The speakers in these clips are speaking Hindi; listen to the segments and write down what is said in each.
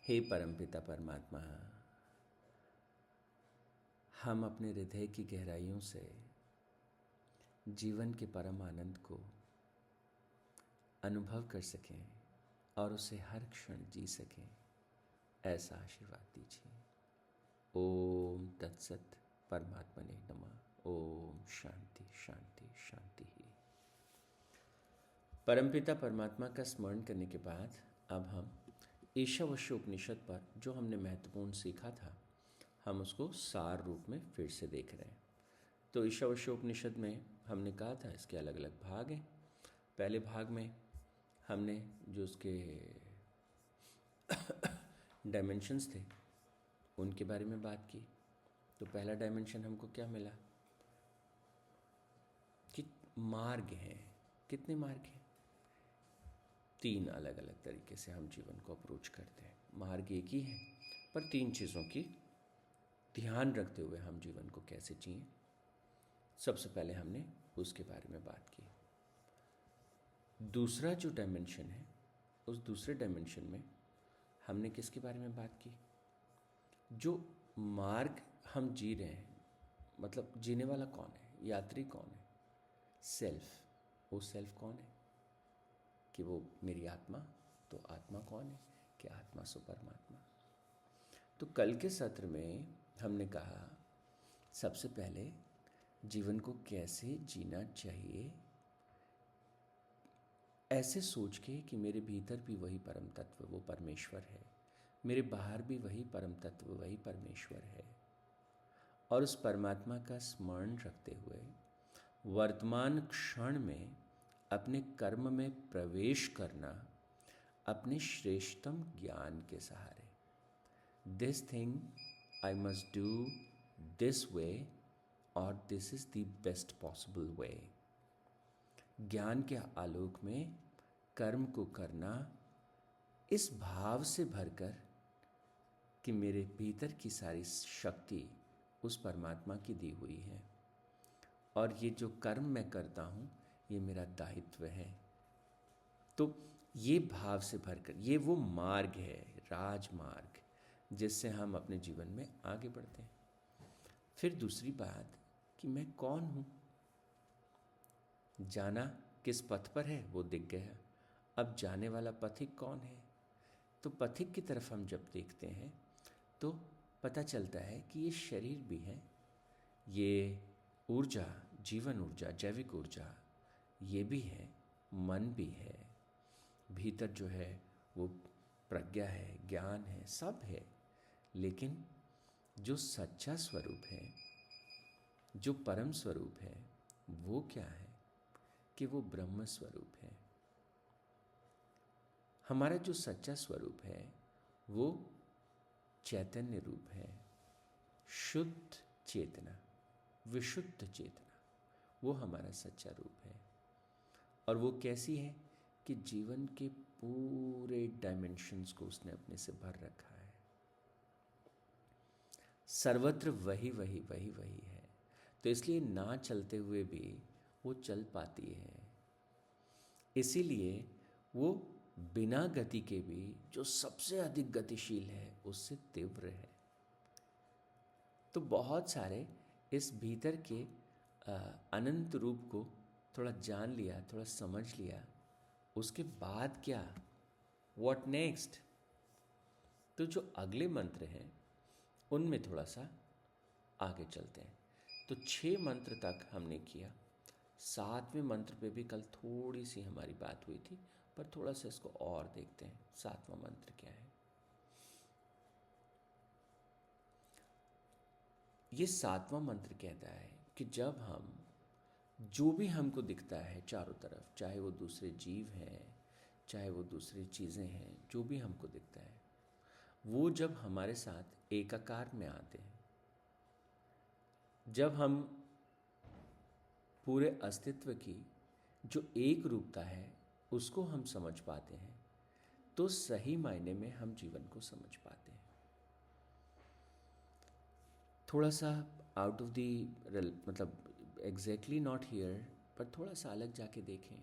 हे परमपिता परमात्मा, हम अपने हृदय की गहराइयों से जीवन के परम आनंद को अनुभव कर सकें और उसे हर क्षण जी सकें, ऐसा आशीर्वाद दीजिए। ओम तत्सत। परमात्मने नमः। ओम शांति शांति शांति ही। परमपिता परमात्मा का स्मरण करने के बाद अब हम ईशावास्य उपनिषद पर जो हमने महत्वपूर्ण सीखा था, हम उसको सार रूप में फिर से देख रहे हैं। तो ईशावास्य उपनिषद में हमने कहा था इसके अलग अलग भाग हैं। पहले भाग में हमने जो उसके डायमेंशंस थे उनके बारे में बात की। तो पहला डायमेंशन हमको क्या मिला कि मार्ग हैं। कितने मार्ग हैं? 3 अलग अलग तरीके से हम जीवन को अप्रोच करते हैं। मार्ग एक ही है, पर 3 चीज़ों की ध्यान रखते हुए हम जीवन को कैसे जिएं, सबसे पहले हमने उसके बारे में बात की। दूसरा जो डायमेंशन है, उस दूसरे डायमेंशन में हमने किसके बारे में बात की? जो मार्ग हम जी रहे हैं, मतलब जीने वाला कौन है, यात्री कौन है? सेल्फ। वो सेल्फ कौन है? कि वो मेरी आत्मा। तो आत्मा कौन है? कि आत्मा सो परमात्मा। तो कल के सत्र में हमने कहा सबसे पहले जीवन को कैसे जीना चाहिए, ऐसे सोच के कि मेरे भीतर भी वही परम तत्व, वो परमेश्वर है, मेरे बाहर भी वही परम तत्व, वही परमेश्वर है। और उस परमात्मा का स्मरण रखते हुए वर्तमान क्षण में अपने कर्म में प्रवेश करना अपने श्रेष्ठतम ज्ञान के सहारे। This thing I must do this way और this is the best possible way. ज्ञान के आलोक में कर्म को करना इस भाव से भरकर कि मेरे भीतर की सारी शक्ति उस परमात्मा की दी हुई है और ये जो कर्म मैं करता हूँ ये मेरा दायित्व है। तो ये भाव से भरकर, ये वो मार्ग है, राजमार्ग, जिससे हम अपने जीवन में आगे बढ़ते हैं। फिर दूसरी बात कि मैं कौन हूँ। जाना किस पथ पर है वो दिख गया, अब जाने वाला पथिक कौन है? तो पथिक की तरफ हम जब देखते हैं तो पता चलता है कि ये शरीर भी है, ये ऊर्जा, जीवन ऊर्जा, जैविक ऊर्जा ये भी है, मन भी है, भीतर जो है वो प्रज्ञा है, ज्ञान है, सब है। लेकिन जो सच्चा स्वरूप है, जो परम स्वरूप है, वो क्या है? कि वो ब्रह्म स्वरूप है। हमारा जो सच्चा स्वरूप है वो चैतन्य रूप है, शुद्ध चेतना, विशुद्ध चेतना, वो हमारा सच्चा रूप है। और वो कैसी है कि जीवन के पूरे डायमेंशंस को उसने अपने से भर रखा है। सर्वत्र वही वही वही वही है। तो इसलिए ना चलते हुए भी वो चल पाती है। इसीलिए वो बिना गति के भी जो सबसे अधिक गतिशील है उससे तीव्र है। तो बहुत सारे इस भीतर के अनंत रूप को थोड़ा जान लिया, थोड़ा समझ लिया, उसके बाद क्या, व्हाट नेक्स्ट? तो जो अगले मंत्र हैं उनमें थोड़ा सा आगे चलते हैं। तो 6 मंत्र तक हमने किया। 7वें मंत्र पे भी कल थोड़ी सी हमारी बात हुई थी, पर थोड़ा सा इसको और देखते हैं। 7वां मंत्र क्या है? ये 7वां मंत्र कहता है कि जब हम, जो भी हमको दिखता है चारों तरफ, चाहे वो दूसरे जीव हैं, चाहे वो दूसरी चीज़ें हैं, जो भी हमको दिखता है, वो जब हमारे साथ एकाकार में आते हैं, जब हम पूरे अस्तित्व की जो एक रूपता है उसको हम समझ पाते हैं, तो सही मायने में हम जीवन को समझ पाते हैं। थोड़ा सा आउट ऑफ द, मतलब एग्जैक्टली नॉट हियर, पर थोड़ा सा अलग जाके देखें।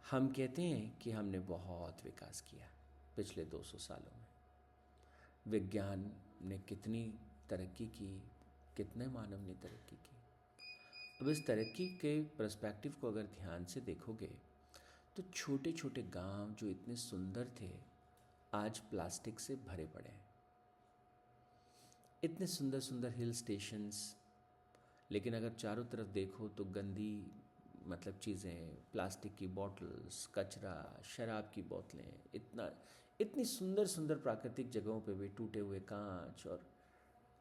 हम कहते हैं कि हमने बहुत विकास किया पिछले 200 सालों में, विज्ञान ने कितनी तरक्की की, कितने मानव ने तरक्की की। अब इस तरक्की के पर्सपेक्टिव को अगर ध्यान से देखोगे तो छोटे छोटे गांव जो इतने सुंदर थे आज प्लास्टिक से भरे पड़े हैं। इतने सुंदर सुंदर हिल स्टेशंस, लेकिन अगर चारों तरफ देखो तो गंदी मतलब चीज़ें, प्लास्टिक की बॉटल्स, कचरा, शराब की बोतलें, इतनी सुंदर सुंदर प्राकृतिक जगहों पे भी टूटे हुए कांच। और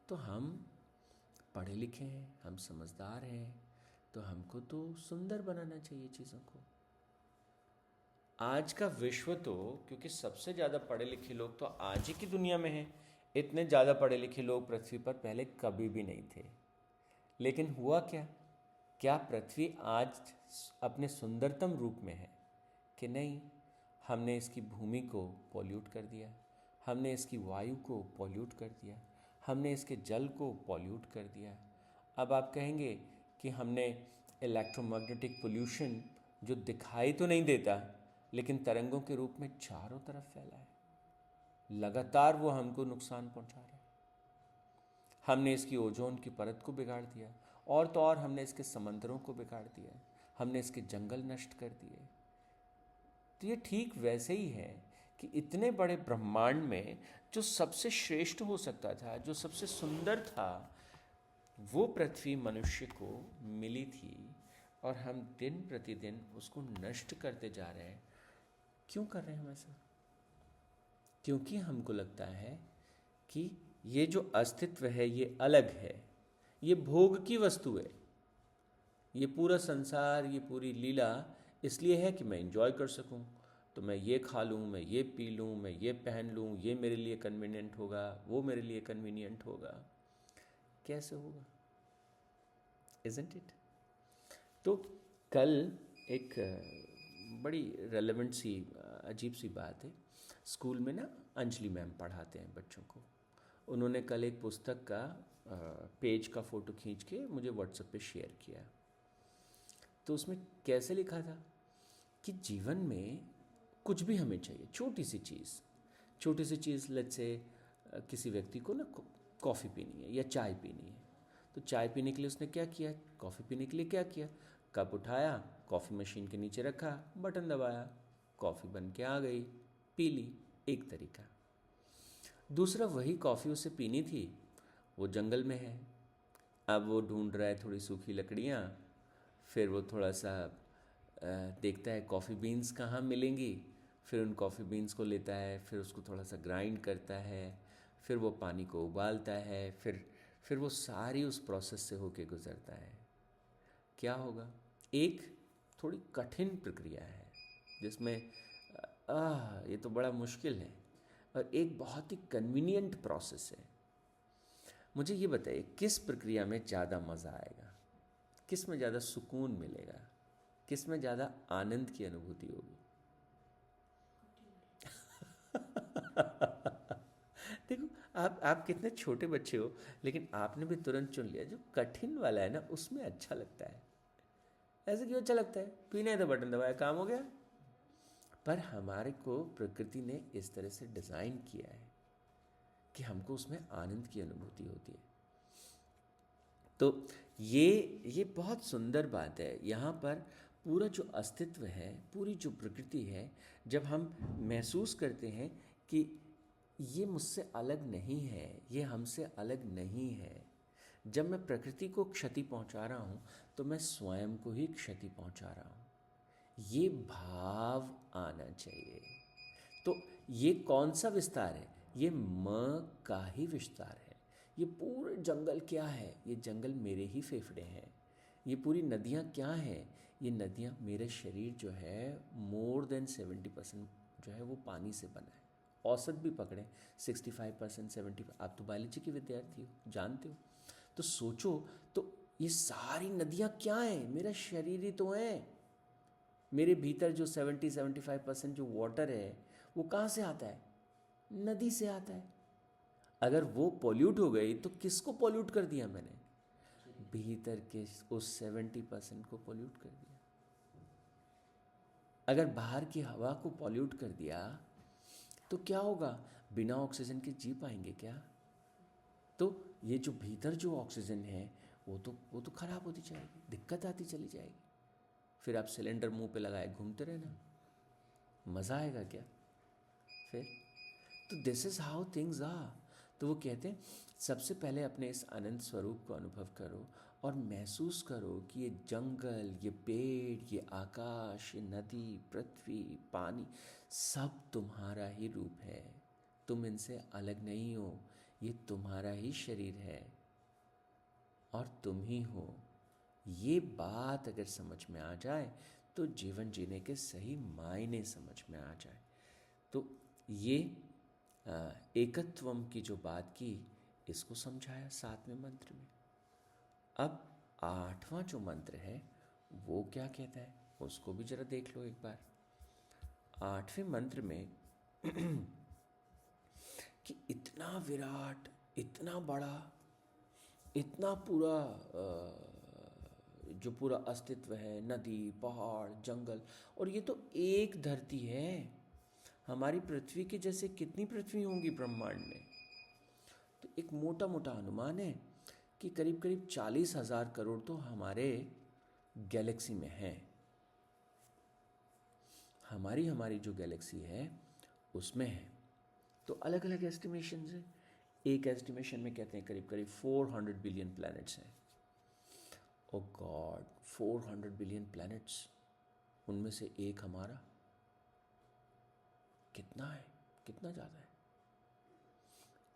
तो हम पढ़े लिखे हैं, हम समझदार हैं, तो हमको तो सुंदर बनाना चाहिए चीज़ों को। आज का विश्व तो, क्योंकि सबसे ज़्यादा पढ़े लिखे लोग तो आज ही की दुनिया में हैं, इतने ज़्यादा पढ़े लिखे लोग पृथ्वी पर पहले कभी भी नहीं थे। लेकिन हुआ क्या, क्या पृथ्वी आज अपने सुंदरतम रूप में है कि नहीं? हमने इसकी भूमि को पॉल्यूट कर दिया, हमने इसकी वायु को पॉल्यूट कर दिया, हमने इसके जल को पॉल्यूट कर दिया। अब आप कहेंगे कि हमने इलेक्ट्रोमैग्नेटिक पोल्यूशन जो दिखाई तो नहीं देता लेकिन तरंगों के रूप में चारों तरफ फैला है, लगातार वो हमको नुकसान पहुंचा रहा है। हमने इसकी ओजोन की परत को बिगाड़ दिया, और तो और हमने इसके समंदरों को बिगाड़ दिया, हमने इसके जंगल नष्ट कर दिए। तो ये ठीक वैसे ही है कि इतने बड़े ब्रह्मांड में जो सबसे श्रेष्ठ हो सकता था, जो सबसे सुंदर था, वो पृथ्वी मनुष्य को मिली थी और हम दिन प्रतिदिन उसको नष्ट करते जा रहे हैं। क्यों कर रहे हैं हम ऐसा? क्योंकि हमको लगता है कि ये जो अस्तित्व है ये अलग है, ये भोग की वस्तु है, ये पूरा संसार, ये पूरी लीला इसलिए है कि मैं एंजॉय कर सकूं। तो मैं ये खा लूं, मैं ये पी लूं, मैं ये पहन लूं, ये मेरे लिए कन्वीनियंट होगा, वो मेरे लिए कन्वीनियंट होगा। कैसे होगा? Isn't it? तो कल एक बड़ी रेलेवेंट सी अजीब सी बात है। स्कूल में ना अंजलि मैम पढ़ाते हैं बच्चों को। उन्होंने कल एक पुस्तक का पेज का फ़ोटो खींच के मुझे व्हाट्सएप पे शेयर किया। तो उसमें कैसे लिखा था कि जीवन में कुछ भी हमें चाहिए, छोटी सी चीज़, लेट्स से किसी व्यक्ति को ना कॉफ़ी पीनी है या चाय पीनी है। तो चाय पीने के लिए उसने क्या किया, कॉफ़ी पीने के लिए क्या किया, कप उठाया, कॉफ़ी मशीन के नीचे रखा, बटन दबाया, कॉफ़ी बन के आ गई, पी ली। एक तरीका। दूसरा, वही कॉफ़ी उसे पीनी थी, वो जंगल में है, अब वो ढूंढ रहा है थोड़ी सूखी लकड़ियाँ, फिर वो थोड़ा सा देखता है कॉफ़ी बीन्स कहाँ मिलेंगी, फिर उन कॉफ़ी बीन्स को लेता है, फिर उसको थोड़ा सा ग्राइंड करता है, फिर वो पानी को उबालता है, फिर वो सारी उस प्रोसेस से होके गुज़रता है। क्या होगा? एक थोड़ी कठिन प्रक्रिया है जिसमें ये तो बड़ा मुश्किल है, और एक बहुत ही कन्वीनियंट प्रोसेस है। मुझे ये बताइए, किस प्रक्रिया में ज़्यादा मज़ा आएगा, किस में ज़्यादा सुकून मिलेगा, किस में ज़्यादा आनंद की अनुभूति होगी? देखो, आप कितने छोटे बच्चे हो, लेकिन आपने भी तुरंत चुन लिया जो कठिन वाला है ना, उसमें अच्छा लगता है। ऐसे क्यों अच्छा लगता है? पीना है तो बटन दबाया, काम हो गया। पर हमारे को प्रकृति ने इस तरह से डिज़ाइन किया है कि हमको उसमें आनंद की अनुभूति होती है। तो ये बहुत सुंदर बात है। यहाँ पर पूरा जो अस्तित्व है, पूरी जो प्रकृति है, जब हम महसूस करते हैं कि ये मुझसे अलग नहीं है, ये हमसे अलग नहीं है, जब मैं प्रकृति को क्षति पहुँचा रहा हूँ तो मैं स्वयं को ही क्षति पहुँचा रहा हूँ, ये भाव आना चाहिए। तो ये कौन सा विस्तार है? ये म का ही विस्तार है। ये पूरे जंगल क्या है? ये जंगल मेरे ही फेफड़े हैं। ये पूरी नदियाँ क्या हैं? ये नदियाँ, मेरे शरीर जो है मोर देन 70% जो है वो पानी से बना है। औसत भी पकड़ें 65%, 70%। आप तो बायोलॉजी के विद्यार्थी हो, जानते हो। तो सोचो, तो ये सारी नदियाँ क्या हैं? मेरा शरीर ही तो है। मेरे भीतर जो 70-75% जो वाटर है वो कहाँ से आता है? नदी से आता है। अगर वो पॉल्यूट हो गई तो किसको पॉल्यूट कर दिया मैंने? भीतर के उस 70% को पॉल्यूट कर दिया। अगर बाहर की हवा को पॉल्यूट कर दिया तो क्या होगा? बिना ऑक्सीजन के जी पाएंगे क्या? तो ये जो भीतर जो ऑक्सीजन है वो तो खराब होती जाएगी, दिक्कत आती चली जाएगी। फिर आप सिलेंडर मुंह पे लगाए घूमते रहना, मज़ा आएगा क्या फिर? तो this is how things are. तो वो कहते हैं सबसे पहले अपने इस अनंत स्वरूप को अनुभव करो और महसूस करो कि ये जंगल, ये पेड़, ये आकाश, ये नदी, पृथ्वी, पानी, सब तुम्हारा ही रूप है। तुम इनसे अलग नहीं हो, ये तुम्हारा ही शरीर है और तुम ही हो। ये बात अगर समझ में आ जाए तो जीवन जीने के सही मायने समझ में आ जाए। तो ये एकत्वम की जो बात की, इसको समझाया 7वें मंत्र में। अब 8वां जो मंत्र है वो क्या कहता है, उसको भी जरा देख लो एक बार। 8वें मंत्र में कि इतना विराट, इतना बड़ा, इतना पूरा जो पूरा अस्तित्व है, नदी, पहाड़, जंगल, और ये तो एक धरती है। हमारी पृथ्वी के जैसे कितनी पृथ्वी होंगी ब्रह्मांड में? तो एक मोटा मोटा अनुमान है कि करीब करीब 40,000 करोड़ तो हमारे गैलेक्सी में है। हमारी जो गैलेक्सी है उसमें है। तो अलग अलग एस्टिमेशंस हैं। एक एस्टिमेशन में कहते हैं करीब करीब 400 बिलियन प्लैनेट्स हैं। ओ गॉड, 400 बिलियन प्लैनेट्स, उनमें से एक हमारा, कितना है, कितना ज़्यादा है।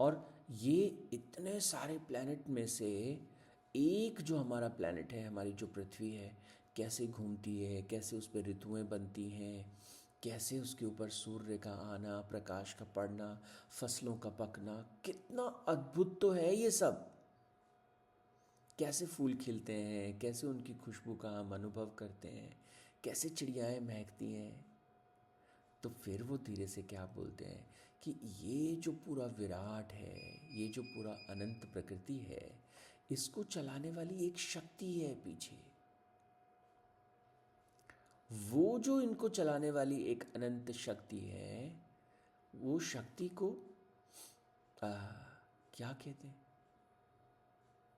और ये इतने सारे प्लैनेट में से एक जो हमारा प्लैनेट है, हमारी जो पृथ्वी है, कैसे घूमती है, कैसे उस पर ऋतुएं बनती हैं, कैसे उसके ऊपर सूर्य का आना, प्रकाश का पड़ना, फसलों का पकना, कितना अद्भुत तो है ये सब। कैसे फूल खिलते हैं, कैसे उनकी खुशबू का हम अनुभव करते हैं, कैसे चिड़ियाएँ महकती हैं। तो फिर वो धीरे से क्या बोलते हैं कि ये जो पूरा विराट है, ये जो पूरा अनंत प्रकृति है, इसको चलाने वाली एक शक्ति है पीछे। वो जो इनको चलाने वाली एक अनंत शक्ति है, वो शक्ति को क्या कहते हैं?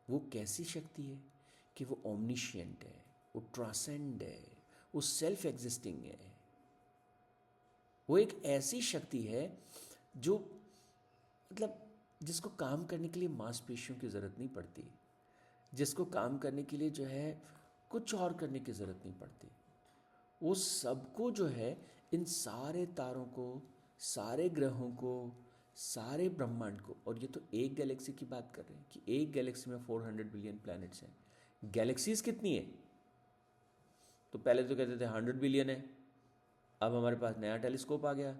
वो कैसी शक्ति है कि वो ओमनिशिएंट है, वो ट्रांसेंड है, वो सेल्फ एग्जिस्टिंग है। वो एक ऐसी शक्ति है जो मतलब जिसको काम करने के लिए मांसपेशियों की ज़रूरत नहीं पड़ती, जिसको काम करने के लिए जो है कुछ और करने की ज़रूरत नहीं पड़ती। वो सबको जो है, इन सारे तारों को, सारे ग्रहों को, सारे ब्रह्मांड को, और ये तो एक गैलेक्सी की बात कर रहे हैं कि एक गैलेक्सी में 400 बिलियन प्लैनेट्स हैं। गैलेक्सीज कितनी है? तो पहले तो कहते थे 100 बिलियन है, अब हमारे पास नया टेलीस्कोप आ गया।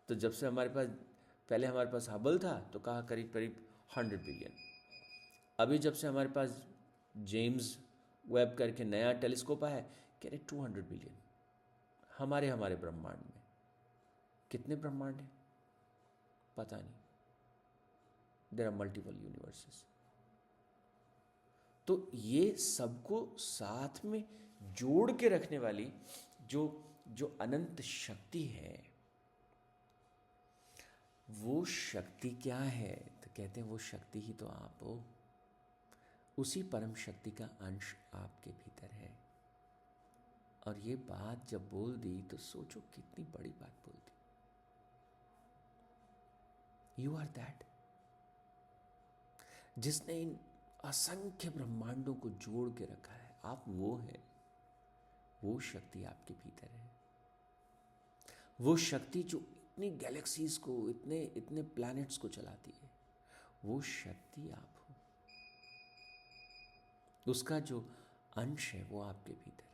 तो जब से पहले हमारे पास हबल था तो कहा करीब करीब 100 बिलियन। अभी जब से हमारे पास जेम्स वेब करके नया टेलीस्कोप आया, कह रहे 200 बिलियन। हमारे ब्रह्मांड में कितने ब्रह्मांड हैं पता नहीं। There are multiple universes. तो ये सबको साथ में जोड़ के रखने वाली जो अनंत शक्ति है, वो शक्ति क्या है? तो कहते हैं वो शक्ति ही तो आप हो। उसी परम शक्ति का अंश आपके भीतर है। और ये बात जब बोल दी तो सोचो कितनी बड़ी बात बोल दी। यू आर दैट, जिसने इन असंख्य ब्रह्मांडों को जोड़ के रखा है। आप वो हैं। वो शक्ति आपके भीतर है। वो शक्ति जो इतनी गैलेक्सीज को, इतने इतने प्लैनेट्स को चलाती है, वो शक्ति आप हो। उसका जो अंश है वो आपके भीतर है।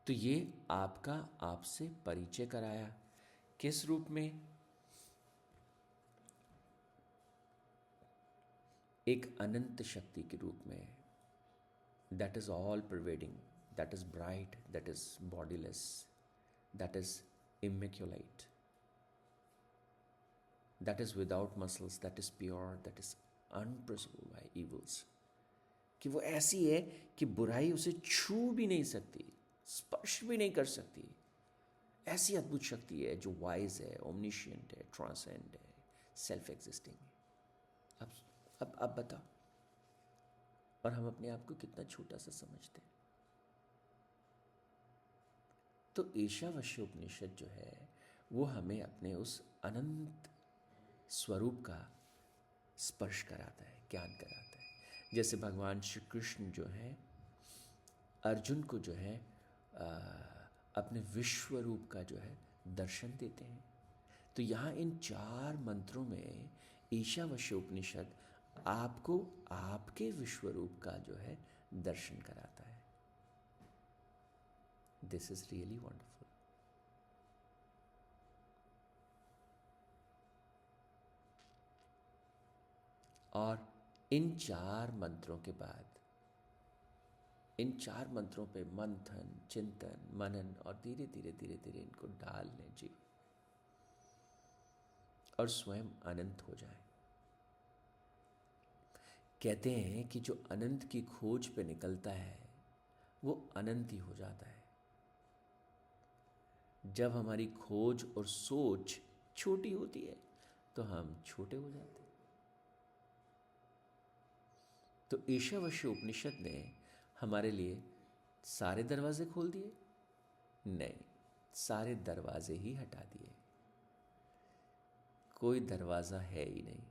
तो ये आपका आपसे परिचय कराया। किस रूप में? एक अनंत शक्ति के रूप में, that is all pervading, that is bright, that is bodiless, that is immaculate, that is without muscles, that is pure, that is unpraisable by evils. कि वो ऐसी है कि बुराई उसे छू भी नहीं सकती, स्पर्श भी नहीं कर सकती। ऐसी अद्भुत शक्ति है जो वाइज है, ओमनिशियंट है, ट्रांसेंड है, सेल्फ एग्जिस्टिंग है। अब बताओ, और हम अपने आप को कितना छोटा सा समझते हैं। तो ईशावास्योपनिषद जो है वो हमें अपने उस अनंत स्वरूप का स्पर्श कराता है, ज्ञान कराता है। जैसे भगवान श्री कृष्ण जो है अर्जुन को जो है अपने विश्व रूप का जो है दर्शन देते हैं। तो यहाँ इन 4 मंत्रों में ईशावास्योपनिषद आपको आपके विश्व रूप का जो है दर्शन कराता है। This is really wonderful. और इन 4 मंत्रों के बाद, इन 4 मंत्रों पे मंथन, चिंतन, मनन और धीरे धीरे धीरे धीरे इनको डाल लें जीवन, और स्वयं अनंत हो जाए। कहते हैं कि जो अनंत की खोज पे निकलता है वो अनंत ही हो जाता है। जब हमारी खोज और सोच छोटी होती है तो हम छोटे हो जाते हैं। तो ईशावास्योपनिषद ने हमारे लिए सारे दरवाजे खोल दिए? नहीं, सारे दरवाजे ही हटा दिए। कोई दरवाजा है ही नहीं।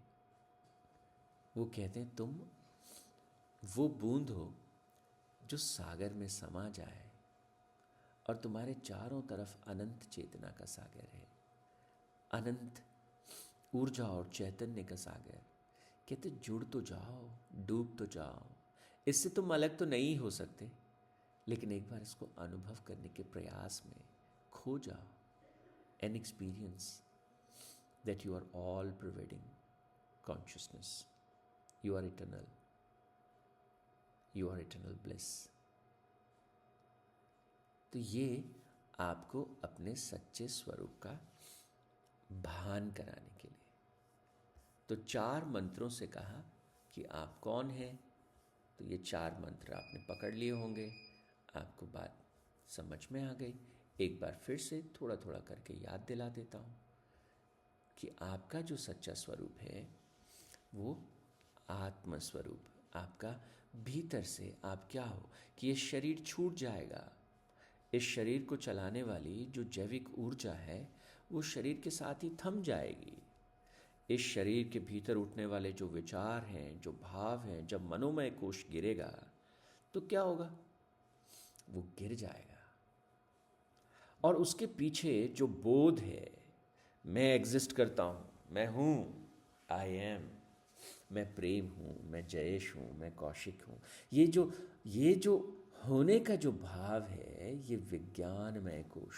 वो कहते हैं तुम वो बूंद हो जो सागर में समा जाए और तुम्हारे चारों तरफ अनंत चेतना का सागर है, अनंत ऊर्जा और चैतन्य का सागर। कहते जुड़ तो जाओ, डूब तो जाओ। इससे तुम अलग तो नहीं हो सकते, लेकिन एक बार इसको अनुभव करने के प्रयास में खो जाओ an experience that you are all pervading consciousness, you are eternal, you are eternal bliss. तो ये आपको अपने सच्चे स्वरूप का भान कराने के लिए। तो 4 मंत्रों से कहा कि आप कौन हैं। तो ये 4 मंत्र आपने पकड़ लिए होंगे, आपको बात समझ में आ गई। एक बार फिर से थोड़ा थोड़ा करके याद दिला देता हूँ कि आपका जो सच्चा स्वरूप है वो आत्म स्वरूप, आपका भीतर से आप क्या हो कि ये शरीर छूट जाएगा। इस शरीर को चलाने वाली जो जैविक ऊर्जा है वो शरीर के साथ ही थम जाएगी। इस शरीर के भीतर उठने वाले जो विचार हैं, जो भाव हैं, जब मनोमय कोश गिरेगा तो क्या होगा? वो गिर जाएगा। और उसके पीछे जो बोध है, मैं एग्जिस्ट करता हूँ, मैं हूँ, आई एम, मैं प्रेम हूँ, मैं जयेश हूँ, मैं कौशिक हूँ, ये जो होने का जो भाव है, ये विज्ञानमय कोश,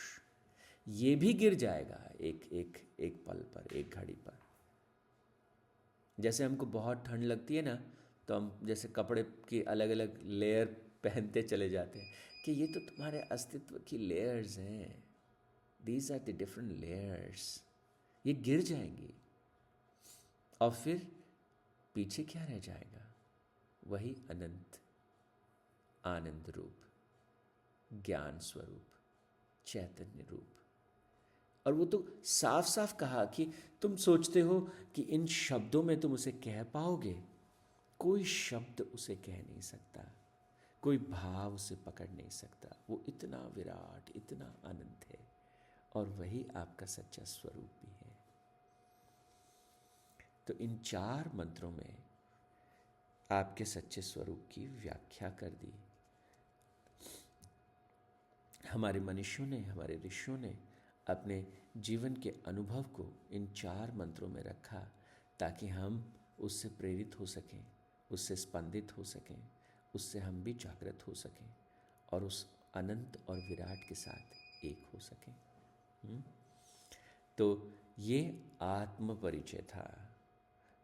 ये भी गिर जाएगा एक पल पर, एक घड़ी पर। जैसे हमको बहुत ठंड लगती है ना, तो हम जैसे कपड़े की अलग अलग लेयर पहनते चले जाते हैं कि ये तो तुम्हारे अस्तित्व की लेयर्स हैं, these are the different layers. ये गिर जाएंगी और फिर पीछे क्या रह जाएगा? वही अनंत आनंद रूप, ज्ञान स्वरूप, चैतन्य रूप। और वो तो साफ साफ कहा कि तुम सोचते हो कि इन शब्दों में तुम उसे कह पाओगे, कोई शब्द उसे कह नहीं सकता, कोई भाव उसे पकड़ नहीं सकता। वो इतना विराट, इतना अनंत है, और वही आपका सच्चा स्वरूप भी है। तो इन 4 मंत्रों में आपके सच्चे स्वरूप की व्याख्या कर दी। हमारे मनुष्यों ने, हमारे ऋषियों ने अपने जीवन के अनुभव को इन 4 मंत्रों में रखा ताकि हम उससे प्रेरित हो सकें, उससे स्पंदित हो सकें, उससे हम भी जागृत हो सकें और उस अनंत और विराट के साथ एक हो सकें। तो ये आत्म परिचय था।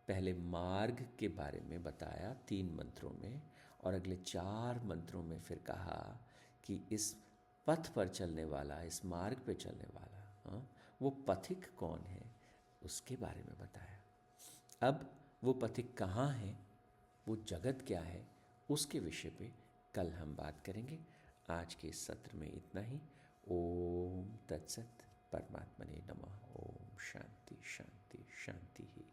पहले मार्ग के बारे में बताया 3 मंत्रों में, और अगले 4 मंत्रों में फिर कहा कि इस पथ पर चलने वाला, इस मार्ग पे चलने वाला, वो पथिक कौन है, उसके बारे में बताया। अब वो पथिक कहाँ है, वो जगत क्या है, उसके विषय पे कल हम बात करेंगे। आज के इस सत्र में इतना ही। ओम तत्सत। परमात्मने नमः। ओम शांति शांति शांति ही।